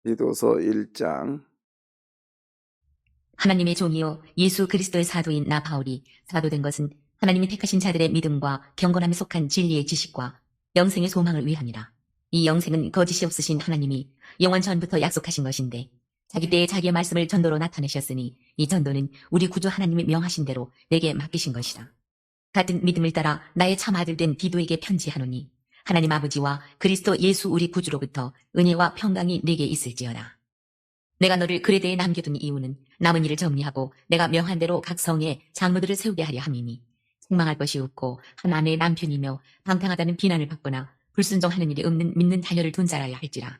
디도서 1장. 하나님의 종이요 예수 그리스도의 사도인 나 바울이 사도된 것은 하나님이 택하신 자들의 믿음과 경건함에 속한 진리의 지식과 영생의 소망을 위함이라. 이 영생은 거짓이 없으신 하나님이 영원 전부터 약속하신 것인데 자기 때에 자기의 말씀을 전도로 나타내셨으니 이 전도는 우리 구주 하나님이 명하신 대로 내게 맡기신 것이라. 같은 믿음을 따라 나의 참 아들 된 디도에게 편지하노니 하나님 아버지와 그리스도 예수 우리 구주로부터 은혜와 평강이 내게 있을지어다. 내가 너를 그레데에 남겨둔 이유는 남은 일을 정리하고 내가 명한 대로 각 성에 장로들을 세우게 하려 함이니 책망할 것이 없고 한 아내의 남편이며 방탕하다는 비난을 받거나 불순종하는 일이 없는 믿는 자녀를 둔 자라야 할지라.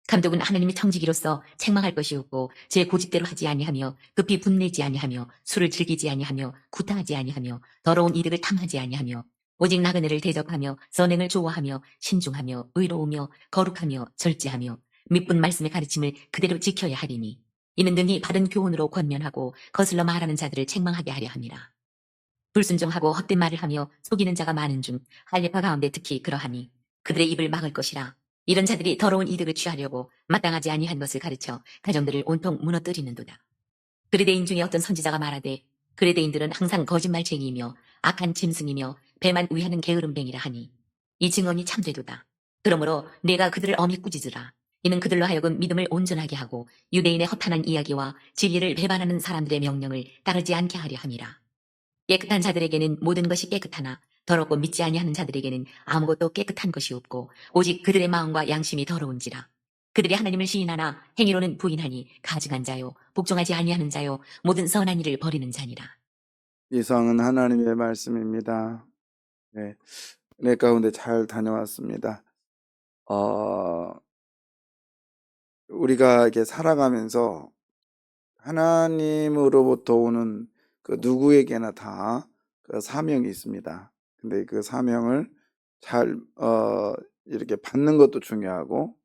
감독은 하나님의 청지기로서 책망할 것이 없고 제 고집대로 하지 아니하며 급히 분내지 아니하며 술을 즐기지 아니하며 구타하지 아니하며 더러운 이득을 탐하지 아니하며 오직 나그네를 대접하며 선행을 좋아하며 신중하며 의로우며 거룩하며 절제하며 믿분 말씀의 가르침을 그대로 지켜야 하리니 이는 능히 바른 교훈으로 권면하고 거슬러 말하는 자들을 책망하게 하려 함이라. 불순종하고 헛된 말을 하며 속이는 자가 많은 중 할례파 가운데 특히 그러하니 그들의 입을 막을 것이라. 이런 자들이 더러운 이득을 취하려고 마땅하지 아니한 것을 가르쳐 가정들을 온통 무너뜨리는도다. 그레데인 중에 어떤 선지자가 말하되 그레데인들은 항상 거짓말쟁이이며 악한 짐승이며 배만 위하는 게으름뱅이라 하니 이 증언이 참되도다. 그러므로 내가 그들을 엄히 꾸짖으라. 이는 그들로 하여금 믿음을 온전하게 하고 유대인의 허탄한 이야기와 진리를 배반하는 사람들의 명령을 따르지 않게 하려 함이라. 깨끗한 자들에게는 모든 것이 깨끗하나 더럽고 믿지 아니하는 자들에게는 아무것도 깨끗한 것이 없고 오직 그들의 마음과 양심이 더러운지라. 그들이 하나님을 시인하나 행위로는 부인하니 가증한 자요 복종하지 아니하는 자요 모든 선한 일을 버리는 자니라. 이상은 하나님의 말씀입니다. 네, 은혜 가운데 잘 다녀왔습니다. 우리가 이렇게 살아가면서 하나님으로부터 오는 그 누구에게나 다 그 사명이 있습니다. 근데 그 사명을 잘 이렇게 받는 것도 중요하고,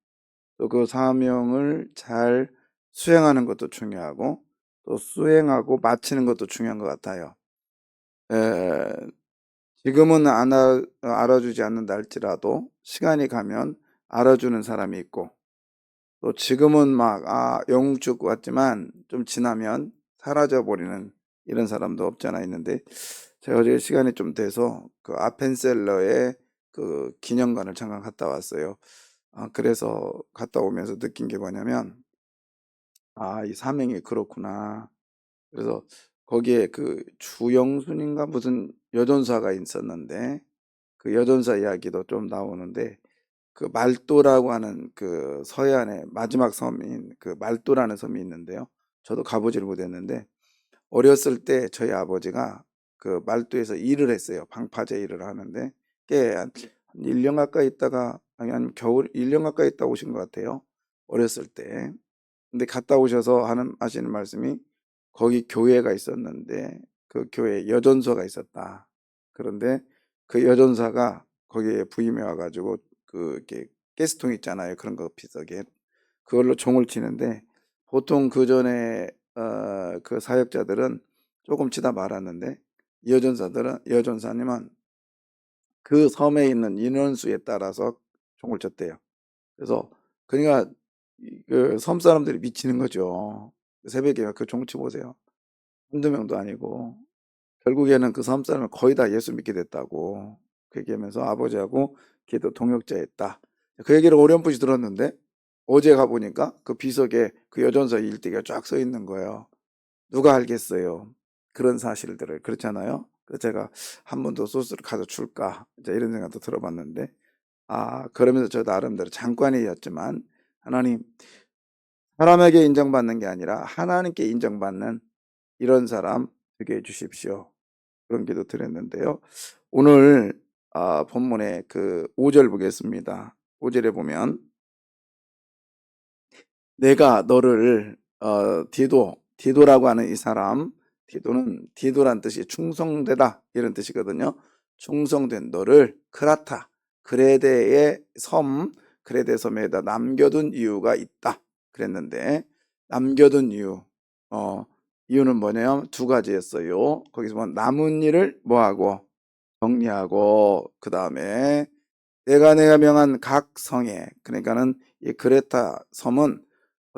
또 그 사명을 잘 수행하는 것도 중요하고, 또 수행하고 마치는 것도 중요한 것 같아요. 지금은 알아주지 않는다 할지라도 시간이 가면 알아주는 사람이 있고, 또 지금은 영웅 죽고 같지만 좀 지나면 사라져버리는 이런 사람도 없잖아 있는데, 제가 어제 시간이 좀 돼서 그 아펜셀러의 그 기념관을 잠깐 갔다 왔어요. 그래서 갔다 오면서 느낀 게 뭐냐면, 이 사명이 그렇구나. 그래서 거기에 그 주영순인가 무슨 여전사가 있었는데, 그 여전사 이야기도 좀 나오는데, 그 말도라고 하는 그 서해안의 마지막 섬인 그 말도라는 섬이 있는데요. 저도 가보지를 못했는데, 어렸을 때 저희 아버지가 그 말도에서 일을 했어요. 방파제 일을 하는데, 꽤 한 1년 가까이 있다가, 아니면 겨울 1년 가까이 있다 오신 것 같아요. 어렸을 때. 근데 갔다 오셔서 하시는 말씀이, 거기 교회가 있었는데 그 교회에 여전사가 있었다. 그런데 그 여전사가 거기에 부임해 와가지고 그 이렇게 가스통 있잖아요. 그런 거 비싸게 그걸로 종을 치는데, 보통 그 전에 그 사역자들은 조금 치다 말았는데, 여전사님은 그 섬에 있는 인원수에 따라서 종을 쳤대요. 그래서 그러니까 그 섬 사람들이 미치는 거죠. 새벽에 그 종치 보세요. 한두 명도 아니고. 결국에는 그 섬 사람은 거의 다 예수 믿게 됐다고 그 얘기하면서 아버지하고 기도 동역자였다. 그 얘기를 어렴풋이 들었는데, 어제 가보니까 그 비석에 그 여전사 일대기가 쫙 서 있는 거예요. 누가 알겠어요, 그런 사실들을. 그렇잖아요. 그래서 제가 한 번 더 소스를 가져 줄까 이제 이런 생각도 들어봤는데, 그러면서 저 나름대로 장관이었지만, 하나님, 사람에게 인정받는 게 아니라 하나님께 인정받는 이런 사람 되게 해주십시오. 그런 기도 드렸는데요. 오늘 본문의 그 5절 보겠습니다. 5절에 보면, 내가 너를 디도라고 하는 이 사람, 디도란 뜻이 충성되다 이런 뜻이거든요. 충성된 너를 그레데의 섬, 그레데 섬에다 남겨둔 이유가 있다 그랬는데, 남겨둔 이유는 뭐냐면 두 가지였어요. 거기서 보면 남은 일을 뭐하고 정리하고, 그 다음에 내가 명한 각 성에, 그러니까는 이 그레타 섬은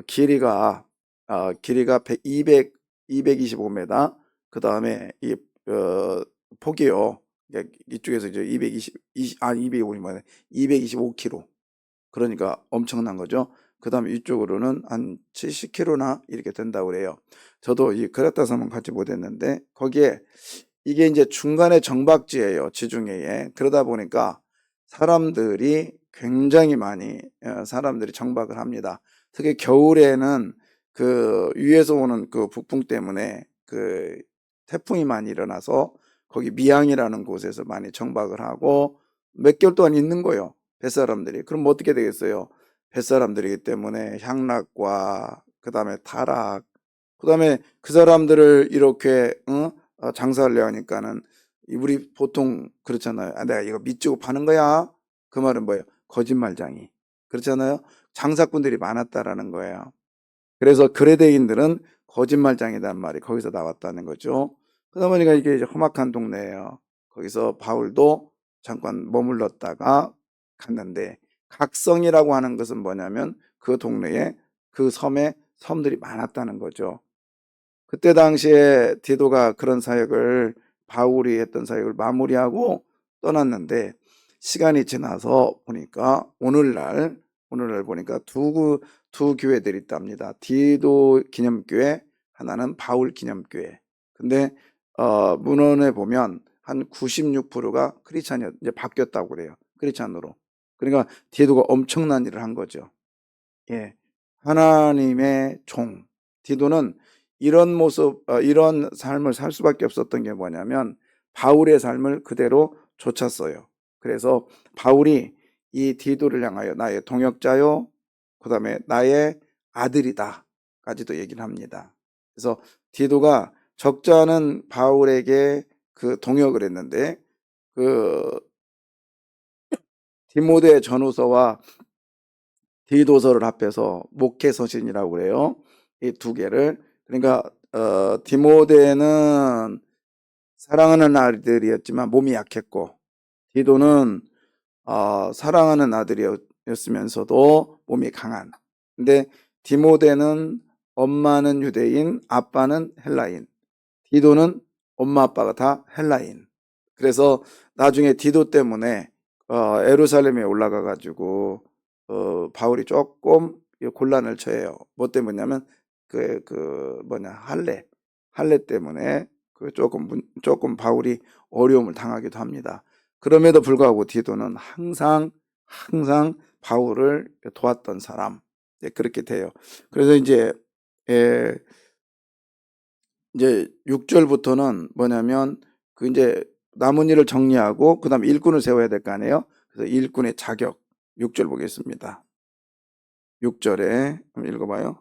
길이가 225m, 그 다음에 폭이요. 이쪽에서 이제 250m, 225km. 그러니까 엄청난 거죠. 그 다음에 이쪽으로는 한 70km나 이렇게 된다고 그래요. 저도 이 그라타섬은 가지 못했는데, 거기에 이게 이제 중간에 정박지예요. 지중해에. 그러다 보니까 사람들이 굉장히 많이, 사람들이 정박을 합니다. 특히 겨울에는 그 위에서 오는 그 북풍 때문에 그 태풍이 많이 일어나서 거기 미양이라는 곳에서 많이 정박을 하고 몇 개월 동안 있는 거예요. 뱃사람들이. 그럼 뭐 어떻게 되겠어요? 뱃사람들이기 때문에 향락과 그다음에 타락, 그다음에 그 사람들을 이렇게 장사하려 하니까는 우리 보통 그렇잖아요. 내가 이거 밑주고 파는 거야. 그 말은 뭐예요? 거짓말장이. 그렇잖아요. 장사꾼들이 많았다라는 거예요. 그래서 그레데인들은 거짓말장이란 말이 거기서 나왔다는 거죠. 그러다 보니까 이게 이제 험악한 동네예요. 거기서 바울도 잠깐 머물렀다가 갔는데, 각성이라고 하는 것은 뭐냐면 그 동네에, 그 섬에 섬들이 많았다는 거죠. 그때 당시에 디도가 그런 사역을, 바울이 했던 사역을 마무리하고 떠났는데, 시간이 지나서 보니까 오늘날 보니까 두 교회들이 있답니다. 디도 기념교회, 하나는 바울 기념교회. 근데 문헌에 보면 한 96%가 크리스찬이 이제 바뀌었다고 그래요. 크리스찬으로. 그러니까 디도가 엄청난 일을 한 거죠. 예. 하나님의 종. 디도는 이런 이런 삶을 살 수밖에 없었던 게 뭐냐면 바울의 삶을 그대로 좇았어요. 그래서 바울이 이 디도를 향하여 나의 동역자요, 그 다음에 나의 아들이다 까지도 얘기를 합니다. 그래서 디도가 적잖은 바울에게 그 동역을 했는데, 그 디모데 전후서와 디도서를 합해서 목회서신이라고 그래요. 이 두 개를. 그러니까 디모데는 사랑하는 아들이었지만 몸이 약했고, 디도는 사랑하는 아들이었으면서도 몸이 강한. 근데 디모데는 엄마는 유대인, 아빠는 헬라인. 디도는 엄마 아빠가 다 헬라인. 그래서 나중에 디도 때문에 예루살렘에 올라가 가지고 바울이 조금 곤란을 처해요. 뭐 때문이냐면 할례 때문에 조금 바울이 어려움을 당하기도 합니다. 그럼에도 불구하고 디도는 항상 바울을 도왔던 사람. 그렇게 돼요. 그래서 예, 이제 6절부터는 뭐냐면 이제 남은 일을 정리하고 그다음에 일꾼을 세워야 될 거 아니에요. 그래서 일꾼의 자격, 6절 보겠습니다. 6절에 한번 읽어봐요.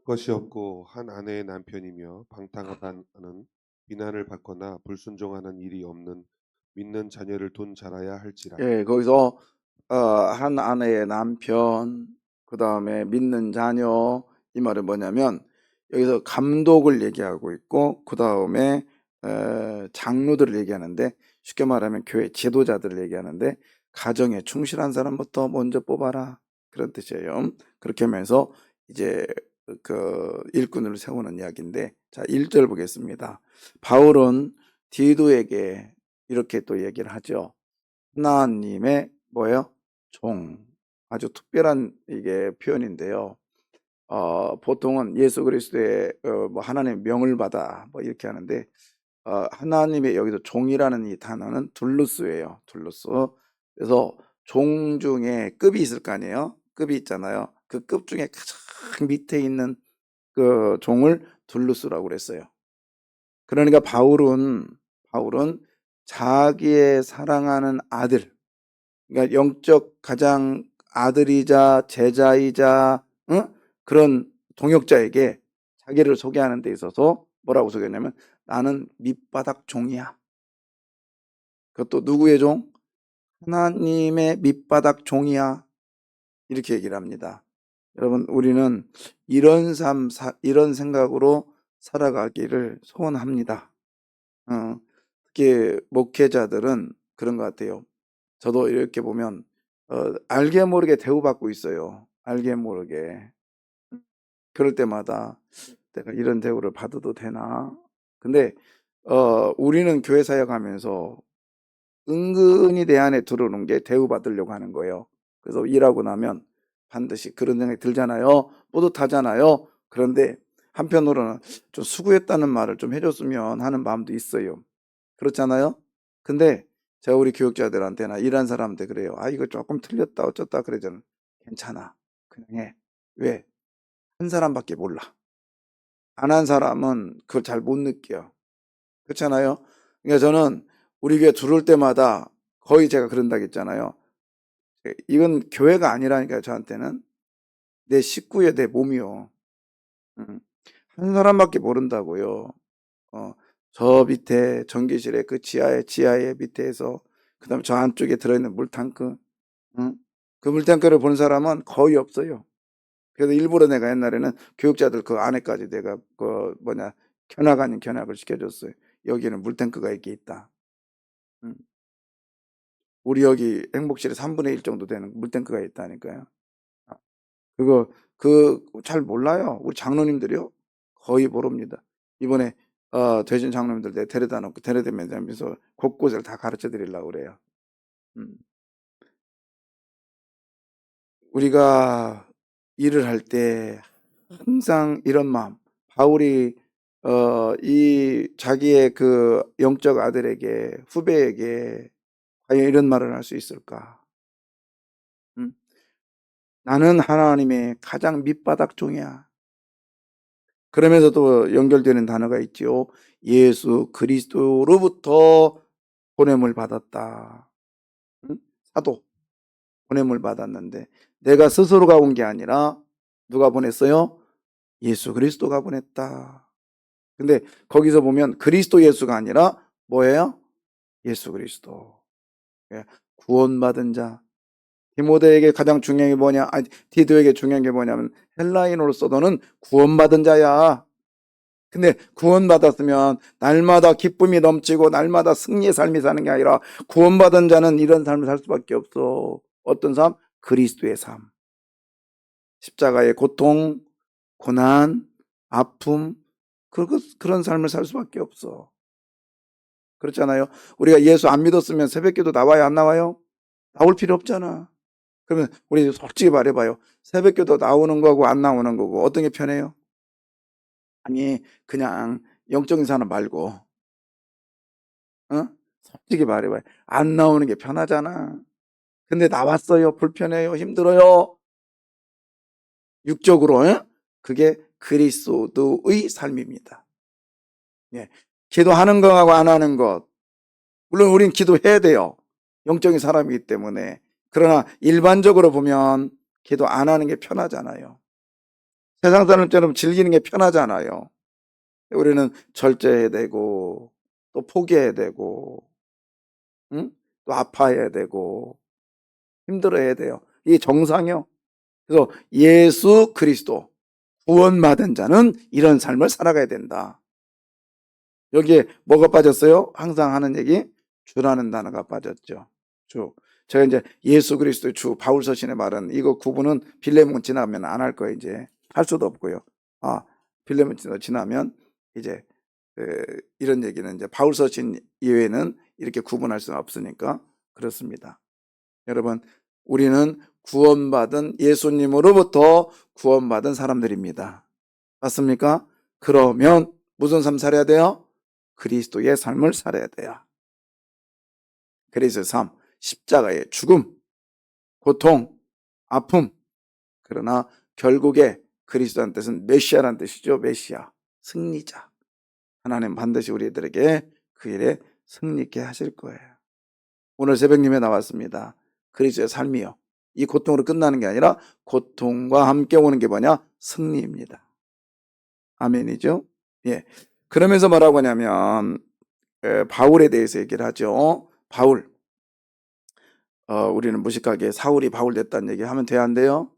것이 없고 한 아내의 남편이며 방탕하다는 비난을 받거나 불순종하는 일이 없는 믿는 자녀를 둔 자라야 할지라. 거기서 한 아내의 남편, 그다음에 믿는 자녀, 이 말은 뭐냐면 여기서 감독을 얘기하고 있고 그다음에 장로들을 얘기하는데, 쉽게 말하면 교회 지도자들을 얘기하는데, 가정에 충실한 사람부터 먼저 뽑아라, 그런 뜻이에요. 그렇게 하면서 이제 그 일꾼을 세우는 이야기인데, 자, 1절 보겠습니다. 바울은 디도에게 이렇게 또 얘기를 하죠. 하나님의 뭐예요? 종. 아주 특별한 이게 표현인데요. 보통은 예수 그리스도의 뭐 하나님의 명을 받아 뭐 이렇게 하는데, 하나님의 여기서 종이라는 이 단어는 둘루스예요. 둘루스. 그래서 종 중에 급이 있을 거 아니에요. 급이 있잖아요. 그 급 중에 가장 밑에 있는 그 종을 둘루스라고 그랬어요. 그러니까 바울은 자기의 사랑하는 아들, 그러니까 영적 가장 아들이자 제자이자 그런 동역자에게 자기를 소개하는 데 있어서 뭐라고 소개했냐면, 나는 밑바닥 종이야. 그것도 누구의 종? 하나님의 밑바닥 종이야. 이렇게 얘기를 합니다. 여러분, 우리는 이런 생각으로 살아가기를 소원합니다. 특히 목회자들은 그런 것 같아요. 저도 이렇게 보면 알게 모르게 대우받고 있어요. 알게 모르게. 그럴 때마다 내가 이런 대우를 받아도 되나? 근데 우리는 교회 사역하면서 은근히 내 안에 들어오는 게 대우받으려고 하는 거예요. 그래서 일하고 나면 반드시 그런 생각이 들잖아요. 뿌듯하잖아요. 그런데 한편으로는 좀 수고했다는 말을 좀 해줬으면 하는 마음도 있어요. 그렇잖아요. 근데 제가 우리 교육자들한테나 일한 사람한테 그래요. 아, 이거 조금 틀렸다 어쩌다 그러잖아요. 괜찮아, 그냥 해. 왜? 한 사람밖에 몰라. 안 한 사람은 그걸 잘 못 느껴요. 그렇잖아요. 그러니까 저는 우리 교회 들어올 때마다 거의 제가 그런다고 했잖아요. 이건 교회가 아니라니까요. 저한테는 내 식구의 내 몸이요. 음. 한 사람밖에 모른다고요. 어, 저 밑에 전기실에 그 지하의 밑에서 그다음에 저 안쪽에 들어있는 물탱크, 응? 그 물탱크를 본 사람은 거의 없어요. 그래서 일부러 내가 옛날에는 교육자들 그 안에까지 내가 그 뭐냐 견학 아닌 견학을 시켜줬어요. 여기는 물탱크가 이렇게 있다. 응. 우리 여기 행복실에 3분의 1 정도 되는 물탱크가 있다니까요. 아, 그거 그 잘 몰라요. 우리 장로님들이요. 거의 모릅니다. 이번에 되신 장로님들 내 데려다 놓고 데려다면서 곳곳을 다 가르쳐 드리려고 그래요. 음. 우리가 일을 할 때 항상 이런 마음. 바울이 이 자기의 그 영적 아들에게 후배에게 과연 이런 말을 할 수 있을까? 음. 나는 하나님의 가장 밑바닥 종이야. 그러면서도 연결되는 단어가 있죠. 예수 그리스도로부터 보냄을 받았다. 응? 사도 보냄을 받았는데 내가 스스로가 온 게 아니라 누가 보냈어요? 예수 그리스도가 보냈다. 근데 거기서 보면 그리스도 예수가 아니라 뭐예요? 예수 그리스도. 예, 구원받은 자. 디모데에게 가장 중요한 게 뭐냐? 아니, 디도에게 중요한 게 뭐냐면 헬라인으로서 너는 구원받은 자야. 근데 구원받았으면 날마다 기쁨이 넘치고 날마다 승리의 삶이 사는 게 아니라 구원받은 자는 이런 삶을 살 수밖에 없어. 어떤 삶? 그리스도의 삶. 십자가의 고통, 고난, 아픔, 그런 삶을 살 수밖에 없어. 그렇잖아요. 우리가 예수 안 믿었으면 새벽기도 나와요, 안 나와요? 나올 필요 없잖아. 그러면 우리 솔직히 말해봐요. 새벽기도 나오는 거고 안 나오는 거고 어떤 게 편해요? 아니, 그냥 영적인 사람 말고, 어? 솔직히 말해봐요. 안 나오는 게 편하잖아. 근데 나왔어요. 불편해요. 힘들어요. 육적으로, 예? 그게 그리스도의 삶입니다. 예. 기도하는 거하고 안 하는 것. 물론 우린 기도해야 돼요. 영적인 사람이기 때문에. 그러나 일반적으로 보면 기도 안 하는 게 편하잖아요. 세상 사람처럼 즐기는 게 편하잖아요. 우리는 절제해야 되고, 또 포기해야 되고, 응? 또 아파해야 되고, 힘들어해야 돼요. 이게 정상이요. 그래서 예수 그리스도, 구원받은 자는 이런 삶을 살아가야 된다. 여기에 뭐가 빠졌어요? 항상 하는 얘기, 주라는 단어가 빠졌죠. 주. 제가 이제 예수 그리스도의 주, 바울 서신의 말은 이거 구분은 빌레몬 지나면 안 할 거예요, 이제. 할 수도 없고요. 빌레몬 지나면 이제 이런 얘기는 이제 바울 서신 이외에는 이렇게 구분할 수는 없으니까 그렇습니다. 여러분, 우리는 구원받은 예수님으로부터 구원받은 사람들입니다. 맞습니까? 그러면 무슨 삶 살아야 돼요? 그리스도의 삶을 살아야 돼요. 그리스도의 삶, 십자가의 죽음, 고통, 아픔. 그러나 결국에 그리스도란 뜻은 메시아란 뜻이죠. 메시아, 승리자. 하나님 반드시 우리들에게 그 일에 승리케 하실 거예요. 오늘 새벽 예배 나왔습니다. 그리스도의 삶이요. 이 고통으로 끝나는 게 아니라 고통과 함께 오는 게 뭐냐? 승리입니다. 아멘이죠? 예. 그러면서 뭐라고 하냐면 바울에 대해서 얘기를 하죠. 바울. 우리는 무식하게 사울이 바울 됐다는 얘기 하면 돼야 안 돼요?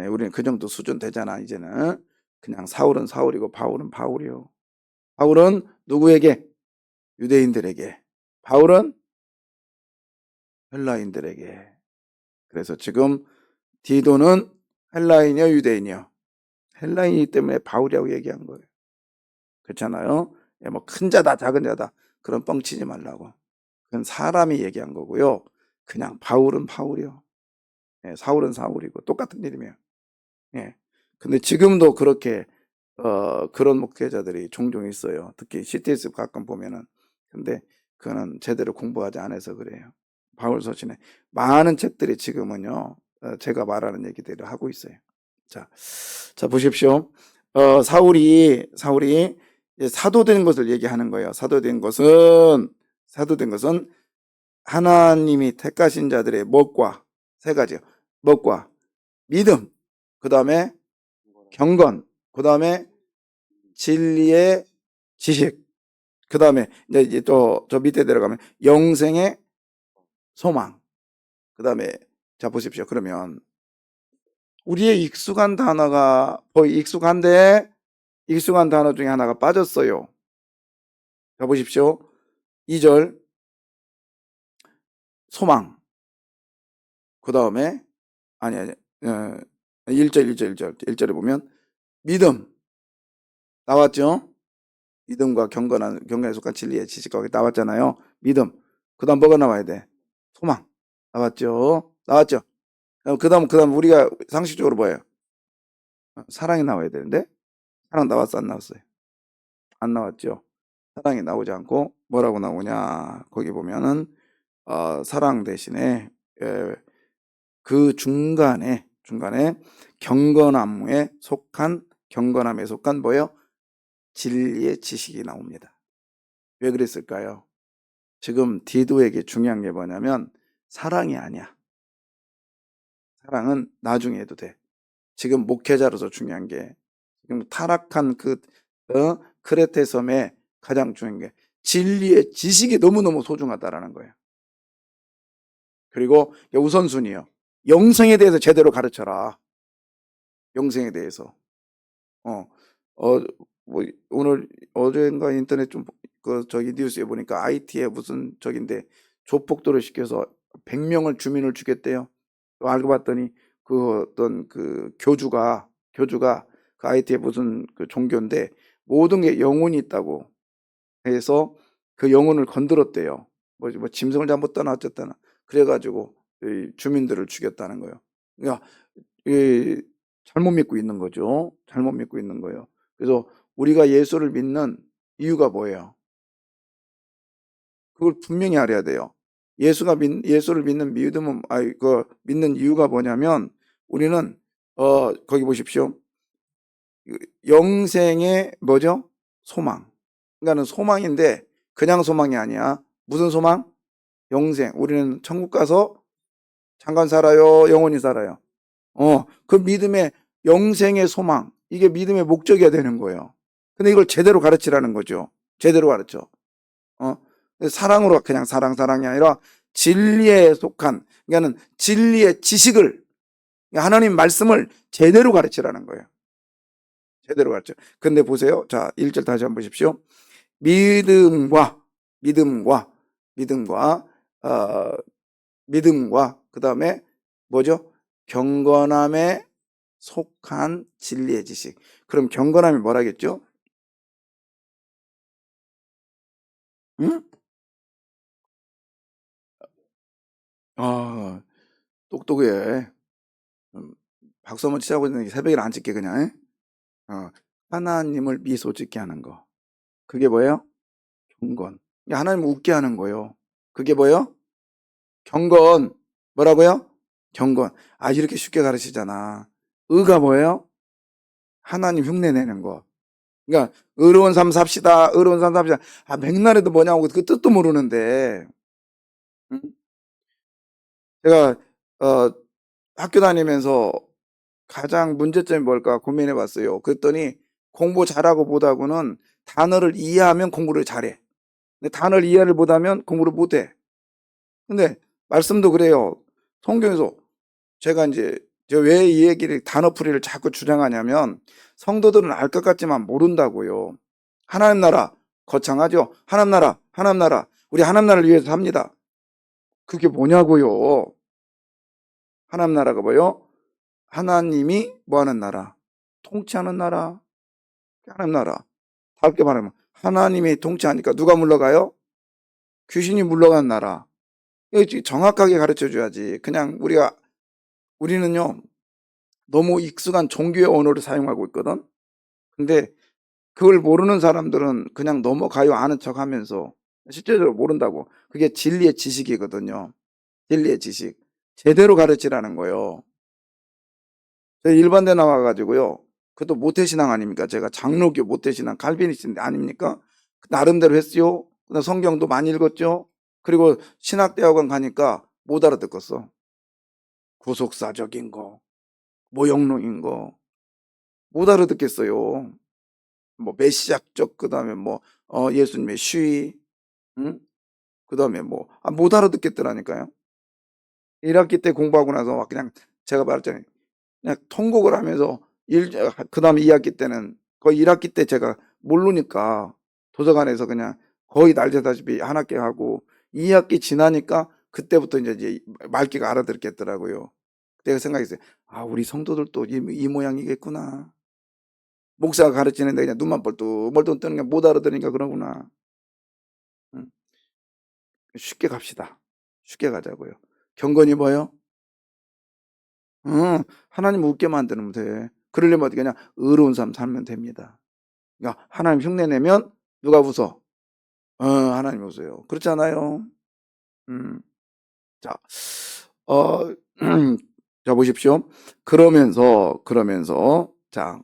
예, 우리는 그 정도 수준 되잖아, 이제는. 그냥 사울은 사울이고 바울은 바울이요. 바울은 누구에게? 유대인들에게. 바울은 헬라인들에게. 그래서 지금 디도는 헬라인이요, 유대인이요? 헬라인이기 때문에 바울이라고 얘기한 거예요. 그렇잖아요. 예, 뭐 큰 자다, 작은 자다 그런 뻥치지 말라고. 그건 사람이 얘기한 거고요. 그냥 바울은 바울이요. 예, 사울은 사울이고 똑같은 이름이에요. 예. 근데 지금도 그렇게 그런 목회자들이 종종 있어요. 특히 CTS 가끔 보면은. 근데 그거는 제대로 공부하지 않아서 그래요. 바울 서신에 많은 책들이 지금은요, 제가 말하는 얘기들을 하고 있어요. 자 보십시오. 사울이 이제 사도된 것을 얘기하는 거예요. 사도된 것은 하나님이 택하신 자들의 멋과 세 가지요. 멋과 믿음, 그 다음에 경건, 그 다음에 진리의 지식, 그 다음에 이제 또 저 밑에 내려가면 영생의 소망. 그 다음에 자 보십시오. 그러면 우리의 익숙한 단어가 거의 익숙한데 익숙한 단어 중에 하나가 빠졌어요. 자 보십시오. 2절 소망. 그 다음에 아니 1절에 보면 믿음 나왔죠? 믿음과 경건에 속한 진리의 지식과 나왔잖아요. 믿음. 그 다음 뭐가 나와야 돼? 소망. 나왔죠? 그 다음 우리가 상식적으로 뭐예요? 사랑이 나와야 되는데 사랑 나왔어, 안 나왔어요? 안 나왔죠? 사랑이 나오지 않고 뭐라고 나오냐? 거기 보면은 사랑 대신에 그 중간에 경건함에 속한 뭐예요? 진리의 지식이 나옵니다. 왜 그랬을까요? 지금 디도에게 중요한 게 뭐냐면 사랑이 아니야. 사랑은 나중에 해도 돼. 지금 목회자로서 중요한 게 지금 타락한 크레테 섬에 가장 중요한 게 진리의 지식이 너무너무 소중하다라는 거예요. 그리고 우선순위요. 영생에 대해서 제대로 가르쳐라. 영생에 대해서. 뭐 오늘 어제인가 인터넷 저기 뉴스에 보니까 IT에 무슨 저긴데 조폭도를 시켜서 100명을 주민을 죽였대요. 또 알고 봤더니 그 어떤 그 교주가 그 IT에 무슨 그 종교인데 모든 게 영혼이 있다고 해서 그 영혼을 건드렸대요. 뭐 짐승을 잘못 떠나 어쨌거나 그래가지고 이 주민들을 죽였다는 거예요. 그러니까 이 잘못 믿고 있는 거죠. 잘못 믿고 있는 거예요. 그래서 우리가 예수를 믿는 이유가 뭐예요? 그걸 분명히 알아야 돼요. 예수를 믿는 믿는 이유가 뭐냐면 우리는 거기 보십시오. 영생의 뭐죠? 소망. 그러니까는 소망인데 그냥 소망이 아니야. 무슨 소망? 영생. 우리는 천국 가서 잠깐 살아요, 영원히 살아요. 그 믿음의 영생의 소망. 이게 믿음의 목적이어야 되는 거예요. 근데 이걸 제대로 가르치라는 거죠. 제대로 가르쳐. 사랑으로 그냥 사랑이 아니라 진리에 속한, 그러니까는 진리의 지식을, 하나님 말씀을 제대로 가르치라는 거예요. 제대로 가르쳐. 근데 보세요. 자, 1절 다시 한번 보십시오. 믿음과, 그 다음에 뭐죠? 경건함에 속한 진리의 지식. 그럼 경건함이 뭐라겠죠? 응? 똑똑해. 박수 한번 치자고 했는데 새벽에 안 찍게 그냥. 하나님을 미소 짓게 하는 거. 그게 뭐예요? 경건. 하나님을 웃게 하는 거예요. 그게 뭐예요? 경건. 뭐라고요? 경건. 이렇게 쉽게 가르치잖아. 의가 뭐예요? 하나님 흉내 내는 거. 그러니까 의로운 삶 삽시다. 맥날에도 뭐냐고 그 뜻도 모르는데. 응? 제가 학교 다니면서 가장 문제점이 뭘까 고민해 봤어요. 그랬더니 공부 잘하고 못하고는 단어를 이해하면 공부를 잘해. 근데 단어를 이해를 못하면 공부를 못해. 근데 말씀도 그래요. 성경에서 제가 왜 이 얘기를 단어풀이를 자꾸 주장하냐면 성도들은 알 것 같지만 모른다고요. 하나님 나라 거창하죠. 하나님 나라 우리 하나님 나라를 위해서 삽니다. 그게 뭐냐고요. 하나님 나라가 뭐요? 하나님이 뭐 하는 나라? 통치하는 나라. 하나님 나라. 다르게 말하면 하나님이 통치하니까 누가 물러가요? 귀신이 물러가는 나라. 이거 정확하게 가르쳐 줘야지. 그냥 우리는요, 너무 익숙한 종교의 언어를 사용하고 있거든. 근데 그걸 모르는 사람들은 그냥 넘어가요. 아는 척 하면서. 실제로 모른다고. 그게 진리의 지식이거든요. 진리의 지식. 제대로 가르치라는 거예요. 제가 일반대 나와가지고요. 그것도 모태신앙 아닙니까? 제가 장로교 모태신앙 칼비니스트 아닙니까? 나름대로 했어요. 그다음 성경도 많이 읽었죠. 그리고 신학대학원 가니까 못 알아듣겠어. 구속사적인 거, 모형론인 거 못 알아듣겠어요. 뭐 메시아적 그다음에 뭐 예수님의 시위, 응? 그다음에 뭐 못 알아듣겠더라니까요. 1학기 때 공부하고 나서 막 그냥 제가 말했잖아요. 그냥 통곡을 하면서 그다음에 2학기 때는 거의 1학기 때 제가 모르니까 도서관에서 그냥 거의 날새다시피 한 학기 하고 2학기 지나니까 그때부터 이제 말귀가 알아듣겠더라고요. 그때 그 생각했어요. 아, 우리 성도들도 이 모양이겠구나. 목사가 가르치는데 그냥 눈만 벌떡 뜨는 게 못 알아들으니까 그러구나. 음, 쉽게 갑시다. 쉽게 가자고요. 경건이 뭐요? 하나님 웃게 만드는 돼. 그러려면 어떻게 그냥 의로운 삶 살면 됩니다. 그러니까 하나님 흉내 내면 누가 웃어? 하나님 웃어요. 그렇잖아요. 음, 자, 어, 자 보십시오. 그러면서 자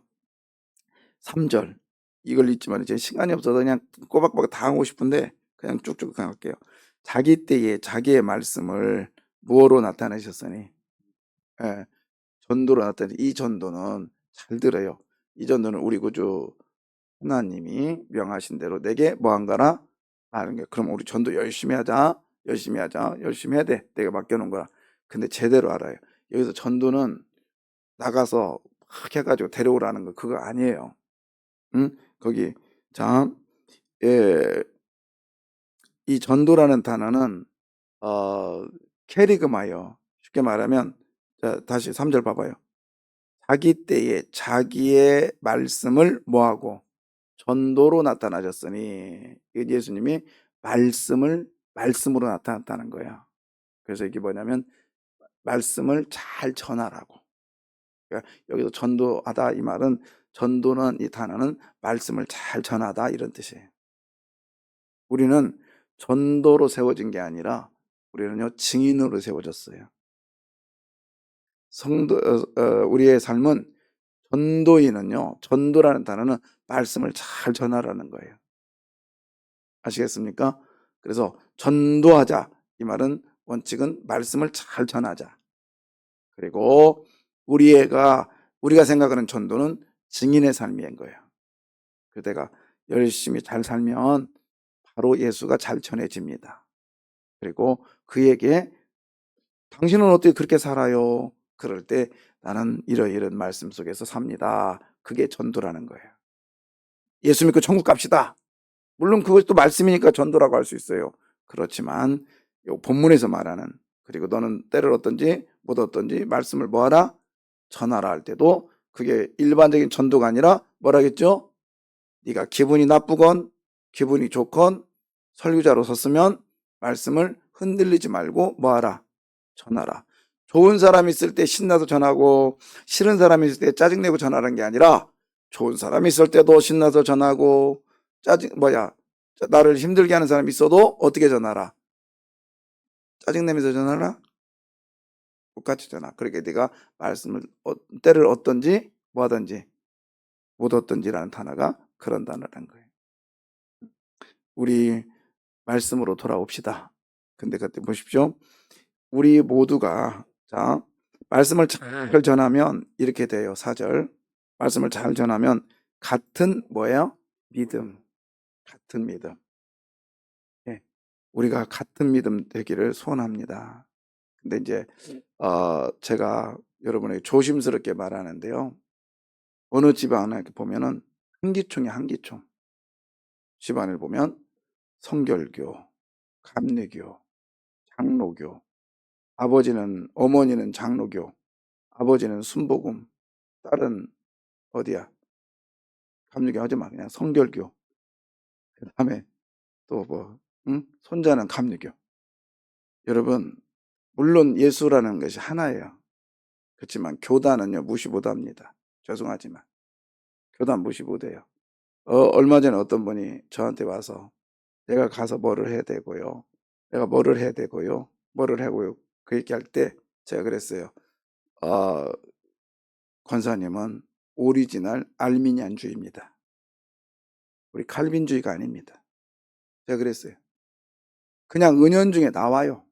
3절 이걸 읽지만 이제 시간이 없어서 그냥 꼬박꼬박 다 하고 싶은데 그냥 쭉쭉 할게요. 자기 때에 자기의 말씀을 무엇으로 나타내셨으니? 예, 전도로 나타내. 이 전도는 잘 들어요. 이 전도는 우리 구주 하나님이 명하신 대로 내게 뭐한가라 하는 게. 그럼 우리 전도 열심히 하자. 열심히 하자. 열심히 해야 돼. 내가 맡겨놓은 거라. 근데 제대로 알아요. 여기서 전도는 나가서 막 해가지고 데려오라는 거 그거 아니에요. 응? 거기 자, 예, 이 전도라는 단어는 캐리그마요. 쉽게 말하면 자, 다시 3절 봐봐요. 자기 때에 자기의 말씀을 뭐하고 전도로 나타나셨으니 예수님이 말씀으로 나타났다는 거야. 그래서 이게 뭐냐면 말씀을 잘 전하라고. 그러니까 여기서 전도하다 이 말은 전도는 이 단어는 말씀을 잘 전하다 이런 뜻이에요. 우리는 전도로 세워진 게 아니라 우리는요 증인으로 세워졌어요. 우리의 삶은 전도라는 단어는 말씀을 잘 전하라는 거예요. 아시겠습니까? 그래서 전도하자 이 말은 원칙은 말씀을 잘 전하자. 그리고 우리가 생각하는 전도는 증인의 삶인 거예요. 그 내가 열심히 잘 살면 바로 예수가 잘 전해집니다. 그리고 그에게 당신은 어떻게 그렇게 살아요? 그럴 때 나는 이런 말씀 속에서 삽니다. 그게 전도라는 거예요. 예수 믿고 천국 갑시다. 물론 그것도 말씀이니까 전도라고 할 수 있어요. 그렇지만 요 본문에서 말하는 그리고 너는 때를 얻든지 못 얻든지 말씀을 뭐하라? 전하라 할 때도 그게 일반적인 전도가 아니라 뭐라겠죠? 네가 기분이 나쁘건 기분이 좋건 설교자로 섰으면 말씀을 흔들리지 말고 뭐하라? 전하라. 좋은 사람 있을 때 신나서 전하고 싫은 사람 있을 때 짜증내고 전하라는 게 아니라 좋은 사람 있을 때도 신나서 전하고 나를 힘들게 하는 사람이 있어도 어떻게 전하라? 짜증내면서 전하라? 똑같이 전하. 그러니까 네가 말씀을 때를 얻든지 뭐 하든지 못 얻든지라는 단어가 그런 단어라는 거예요. 우리 말씀으로 돌아옵시다. 근데 그때 보십시오. 우리 모두가 말씀을 잘 전하면 이렇게 돼요. 4절. 말씀을 잘 전하면 같은 뭐예요? 믿음. 같은 믿음. 예. 우리가 같은 믿음 되기를 소원합니다. 근데 이제 제가 여러분에게 조심스럽게 말하는데요. 어느 집안에 보면은 한기총이 한기총. 집안을 보면 성결교, 감리교, 장로교, 아버지는, 어머니는 장로교, 아버지는 순복음, 딸은 어디야? 감리교 하지 마. 그냥 성결교. 그 다음에 또 뭐, 응? 손자는 감리교. 여러분, 물론 예수라는 것이 하나예요. 그렇지만 교단은요, 무시 못합니다. 죄송하지만. 교단 무시 못해요. 얼마 전에 어떤 분이 저한테 와서 내가 가서 뭐를 해야 되고요. 내가 뭐를 해야 되고요. 뭐를 하고요. 그 얘기할 때 제가 그랬어요. 권사님은 오리지널 알미니안주의입니다. 우리 칼빈주의가 아닙니다. 제가 그랬어요. 그냥 은연중에 나와요.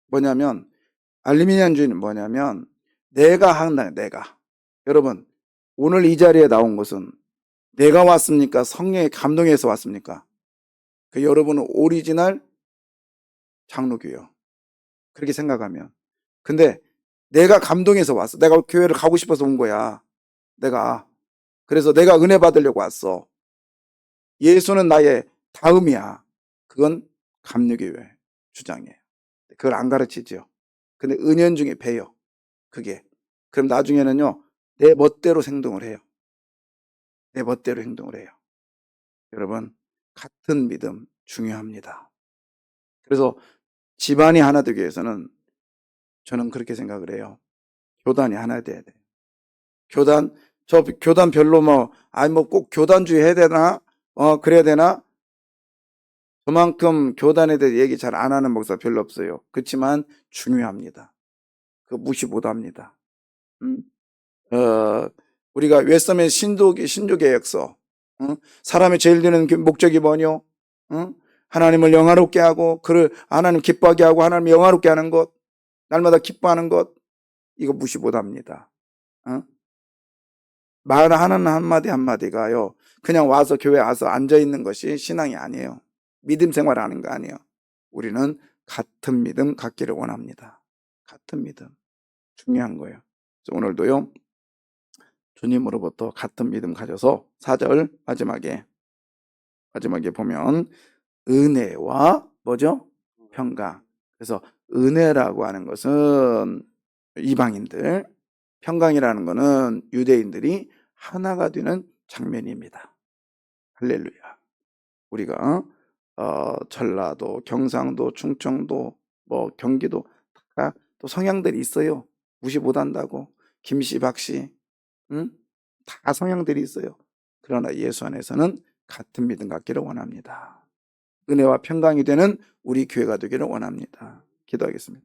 뭐냐면 알미니안주의는 뭐냐면 내가 한다. 내가. 여러분, 오늘 이 자리에 나온 것은 내가 왔습니까? 성령의 감동에서 왔습니까? 그 여러분은 오리지널 장로교요. 그렇게 생각하면. 근데 내가 감동해서 왔어. 내가 교회를 가고 싶어서 온 거야. 그래서 내가 은혜 받으려고 왔어. 예수는 나의 다음이야. 그건 감리교회 주장이에요. 그걸 안 가르치죠. 근데 은연중에 배요. 그게. 그럼 나중에는요, 내 멋대로 행동을 해요. 내 멋대로 행동을 해요. 여러분, 같은 믿음 중요합니다. 그래서 집안이 하나 되기 위해서는 저는 그렇게 생각을 해요. 교단이 하나 돼야 돼요. 교단 별로 꼭 교단주의 해야 되나? 그래야 되나? 그만큼 교단에 대해 얘기 잘 안 하는 목사 별로 없어요. 그렇지만 중요합니다. 그 무시 못 합니다. 우리가 웨스터맨 신조개혁서, 사람의 제일 되는 목적이 뭐뇨? 하나님을 영화롭게 하고, 그를 하나님 기뻐하게 하고, 하나님 영화롭게 하는 것, 날마다 기뻐하는 것, 이거 무시 못 합니다. 말하는 한마디 한마디가요, 그냥 와서 교회 와서 앉아있는 것이 신앙이 아니에요. 믿음 생활하는 거 아니에요. 우리는 같은 믿음 갖기를 원합니다. 같은 믿음. 중요한 거예요. 그래서 오늘도요, 주님으로부터 같은 믿음 가져서 4절 마지막에 보면 은혜와 뭐죠? 평강. 그래서 은혜라고 하는 것은 이방인들, 평강이라는 것은 유대인들이 하나가 되는 장면입니다. 할렐루야. 우리가 전라도, 경상도, 충청도, 경기도 다 또 성향들이 있어요. 무시 못한다고. 김씨, 박씨, 다 성향들이 있어요. 그러나 예수 안에서는 같은 믿음 갖기를 원합니다. 은혜와 평강이 되는 우리 교회가 되기를 원합니다. 기도하겠습니다.